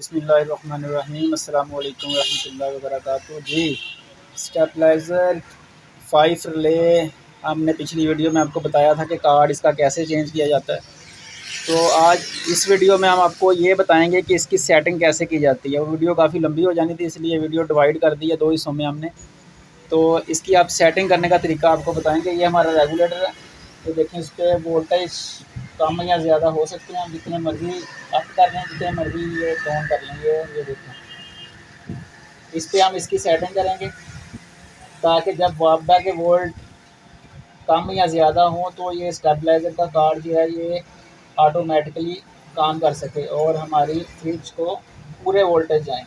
बिस्मिल्लाहिर्रहमानिर्रहीम अस्सलाम वालेकुम रहमतुल्लाहि व बरकातुहू। जी, स्टेबलाइज़र 5 रिले हमने पिछली वीडियो में आपको बताया था कि कार्ड इसका कैसे चेंज किया जाता है। तो आज इस वीडियो में हम आपको ये बताएंगे कि इसकी सेटिंग कैसे की जाती है। वो वीडियो काफ़ी लंबी हो जानी थी, इसलिए वीडियो डिवाइड कर दी है 2 हिस्सों में हमने। तो इसकी आप सेटिंग करने का तरीका आपको बताएंगे। ये हमारा रेगुलेटर है, तो देखें इस पर वोल्टेज कम या ज़्यादा हो सकते हैं, हम जितने मर्ज़ी अप कर लें, जितने मर्ज़ी ये डाउन कर लें। ये देखें, इस पर हम इसकी सेटिंग करेंगे ताकि जब वापडा के वोल्ट कम या ज़्यादा हों तो ये स्टेबलाइज़र का कार्ड जो है ये ऑटोमेटिकली काम कर सके और हमारी फ्रिज को पूरे वोल्टेज जाएँ।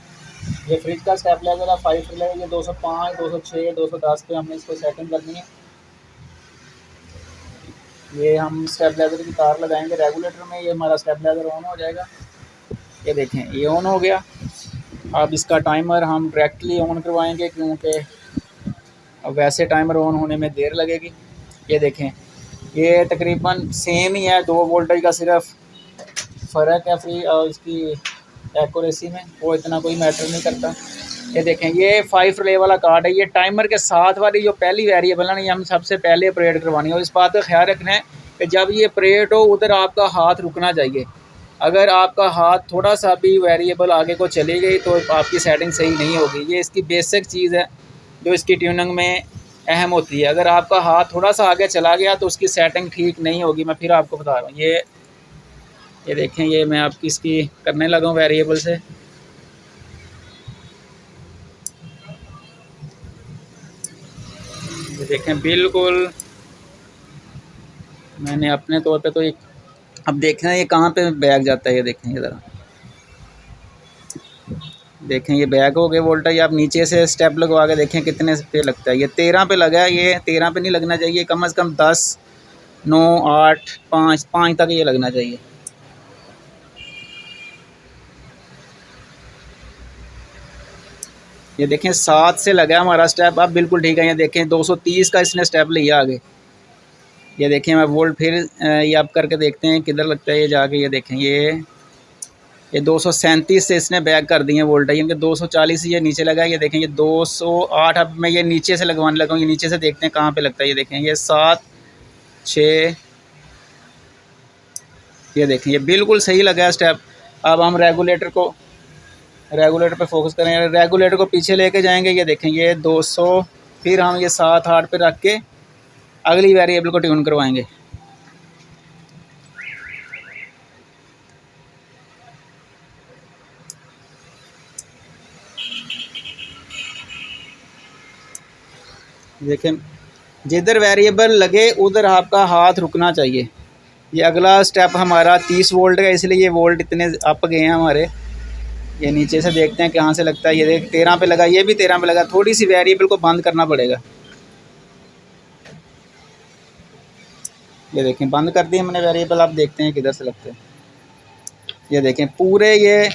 ये फ्रिज का स्टेबलाइज़र है 5 रिले, ये 205, 206, 210 पे हमने इसको सेटिंग करनी है। ये हम स्टेबलाइज़र की तार लगाएंगे रेगुलेटर में, ये हमारा स्टेबलाइज़र ऑन हो जाएगा। ये देखें, ये ऑन हो गया। अब इसका टाइमर हम डायरेक्टली ऑन करवाएंगे क्योंकि वैसे टाइमर ऑन होने में देर लगेगी। ये देखें, ये तकरीबन सेम ही है, 2 वोल्टेज का सिर्फ फ़र्क है फ्री और इसकी एक्यूरेसी में, वो इतना कोई मैटर नहीं करता। ये देखें, ये 5 रिले वाला कार्ड है। ये टाइमर के साथ वाली जो पहली वेरिएबल है ना, ये हम सबसे पहले ऑपरेट करवानी है। और इस बात का ख्याल रखना है कि जब ये ऑपरेट हो उधर आपका हाथ रुकना चाहिए। अगर आपका हाथ थोड़ा सा भी वेरिएबल आगे को चली गई तो आपकी सेटिंग सही नहीं होगी। ये इसकी बेसिक चीज़ है जो इसकी ट्यूनिंग में अहम होती है। अगर आपका हाथ थोड़ा सा आगे चला गया तो उसकी सेटिंग ठीक नहीं होगी। मैं फिर आपको बता रहा हूँ। ये देखें, ये मैं आपकी इसकी करने लगा हूँ वेरिएबल से। ये देखें, बिल्कुल मैंने अपने तौर पे तो एक, अब देखना ये कहाँ पे बैग जाता है। ये देखें, ये ज़रा देखें, ये बैग हो गए वोल्टेज। आप नीचे से स्टेप लगवा के देखें कितने पे लगता है। ये 13 पे लगा है। ये 13 पे नहीं लगना चाहिए, कम से कम 10, 9, 8, 5 तक ये लगना चाहिए। ये देखें 7 से लगा हमारा स्टेप। अब बिल्कुल ठीक है। ये देखें 230 का इसने स्टेप लिया आगे। ये देखें, मैं वोल्ट फिर ये आप करके देखते हैं किधर लगता है ये जाके। ये देखें, ये 237 से इसने बैक कर दिए वोल्टेज, इनके 240 ये नीचे लगा है। ये देखें, ये 208। अब मैं ये नीचे से लगवाने लगा हूँ। ये नीचे से देखते हैं कहाँ पे लगता है। ये देखें, ये 7, 6, ये देखें, ये बिल्कुल सही लगा है स्टेप। अब हम रेगुलेटर पे फोकस करेंगे, रेगुलेटर को पीछे लेके जाएंगे। ये देखें, ये 200, फिर हम ये 7, 8 पे रख के अगली वेरिएबल को ट्यून करवाएंगे। देखें, जिधर वेरिएबल लगे उधर आपका हाथ रुकना चाहिए। ये अगला स्टेप हमारा 30 वोल्ट का, इसलिए ये वोल्ट इतने अप गए हैं हमारे। ये नीचे से देखते हैं कहाँ से लगता है। ये देख 13 पे लगा, ये भी 13 पे लगा। थोड़ी सी वेरिएबल को बंद करना पड़ेगा। ये देखें, बंद कर दी हमने वेरिएबल। आप देखते हैं किधर से लगते हैं। ये देखें, पूरे ये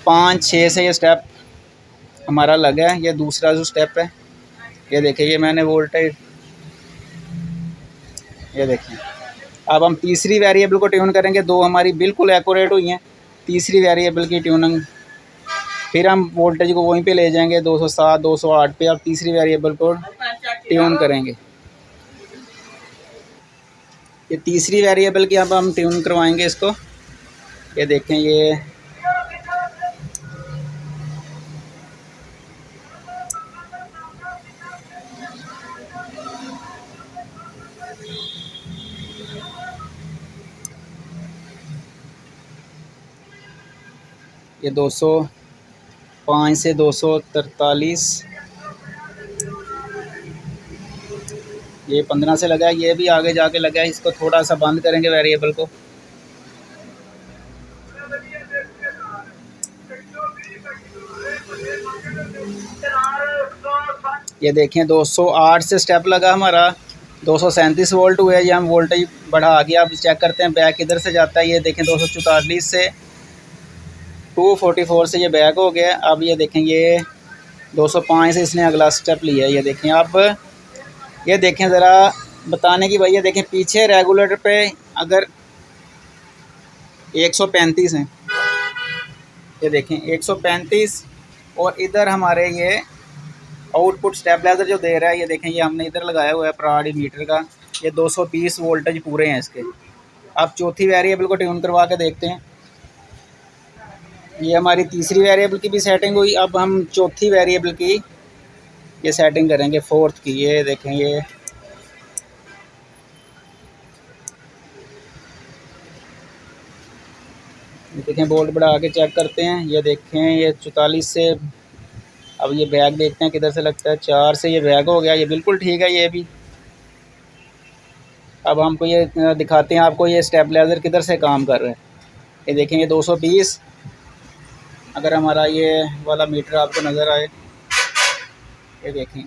5, 6 से ये स्टेप हमारा लगा है। ये दूसरा जो स्टेप है, ये देखें, ये मैंने वोल्टेज, ये देखें। अब हम तीसरी वेरिएबल को ट्यून करेंगे। 2 हमारी बिल्कुल एक्यूरेट हुई हैं। तीसरी वेरिएबल की ट्यूनिंग फिर हम वोल्टेज को वहीं पे ले जाएंगे 207, 208 पे। अब तीसरी वेरिएबल को ट्यून करेंगे। ये तीसरी वेरिएबल की अब हम ट्यून करवाएंगे इसको। ये देखें, ये 205 से 243, ये 15 से लगा है। ये भी आगे जाके लगा है। इसको थोड़ा सा बंद करेंगे वेरिएबल को। ये देखें, 208 से स्टेप लगा हमारा, 237 वोल्ट हुए। ये हम वोल्टेज बढ़ा गया। अब चेक करते हैं बैक किधर से जाता है। ये देखें, 244 से 244 से ये बैक हो गया। अब ये देखें, ये 205 से इसने अगला स्टेप लिया है। ये देखें, अब ये देखें ज़रा बताने की भाई। ये देखें, पीछे रेगुलेटर पे अगर 135 है, ये देखें 135, और इधर हमारे ये आउटपुट स्टेबलाइज़र जो दे रहा है, ये देखें ये हमने इधर लगाया हुआ है प्राडी मीटर का, ये 220 वोल्टेज पूरे हैं इसके। अब चौथी वेरिएबल को ट्यून करवा के देखते हैं। ये हमारी तीसरी वेरिएबल की भी सेटिंग हुई। अब हम चौथी वेरिएबल की ये सेटिंग करेंगे, फोर्थ की। ये देखें ये देखें वोल्ट बढ़ा के चेक करते हैं। ये देखें ये 44 से, अब ये बैग देखते हैं किधर से लगता है, 4 से ये बैग हो गया, ये बिल्कुल ठीक है ये भी। अब हमको ये दिखाते हैं आपको ये स्टेबलाइज़र किधर से काम कर रहा है। ये देखें ये 220, अगर हमारा ये वाला मीटर आपको नज़र आए, ये देखें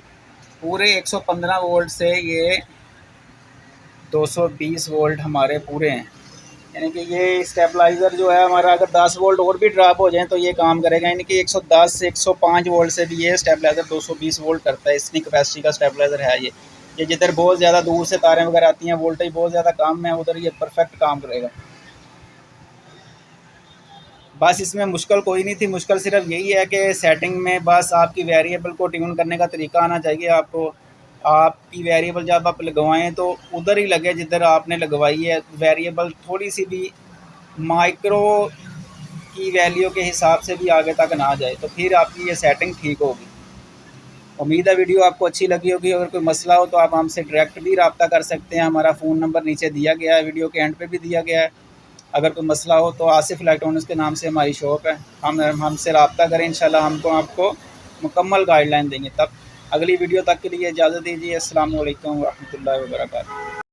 पूरे 115 वोल्ट से ये 220 वोल्ट हमारे पूरे हैं। यानी कि ये स्टेबलाइज़र जो है हमारा, अगर 10 वोल्ट और भी ड्रॉप हो जाएं तो ये काम करेगा। यानी कि 110 से 105 वोल्ट से भी ये स्टेबलाइज़र 220 वोल्ट करता है। इतनी कैपेसिटी का स्टेबलाइज़र है ये जिधर बहुत ज़्यादा दूर से तारें वगैरह आती हैं, वोल्टेज बहुत ज़्यादा कम है, उधर ये परफेक्ट काम करेगा। बस इसमें मुश्किल कोई नहीं थी, मुश्किल सिर्फ यही है कि सेटिंग में बस आपकी वेरिएबल को ट्यून करने का तरीका आना चाहिए आपको। आपकी वेरिएबल जब आप लगवाएं तो उधर ही लगे जिधर आपने लगवाई है। वेरिएबल थोड़ी सी भी माइक्रो की वैल्यू के हिसाब से भी आगे तक ना जाए, तो फिर आपकी ये सेटिंग ठीक होगी। उम्मीद है वीडियो आपको अच्छी लगी होगी। अगर कोई मसला हो तो आप हमसे डायरेक्ट भी रब्ता कर सकते हैं। हमारा फ़ोन नंबर नीचे दिया गया है, वीडियो के एंड पे भी दिया गया है। अगर कोई मसला हो तो आसिफ इलेक्ट्रॉनिक्स के नाम से हमारी शॉप है, हम हमसे रब्ता करें, इंशाल्लाह हमको आपको मुकम्मल गाइडलाइन देंगे। तब अगली वीडियो तक के लिए इजाज़त दीजिए। अस्सलाम वालेकुम व रहमतुल्लाहि व बरकातहू।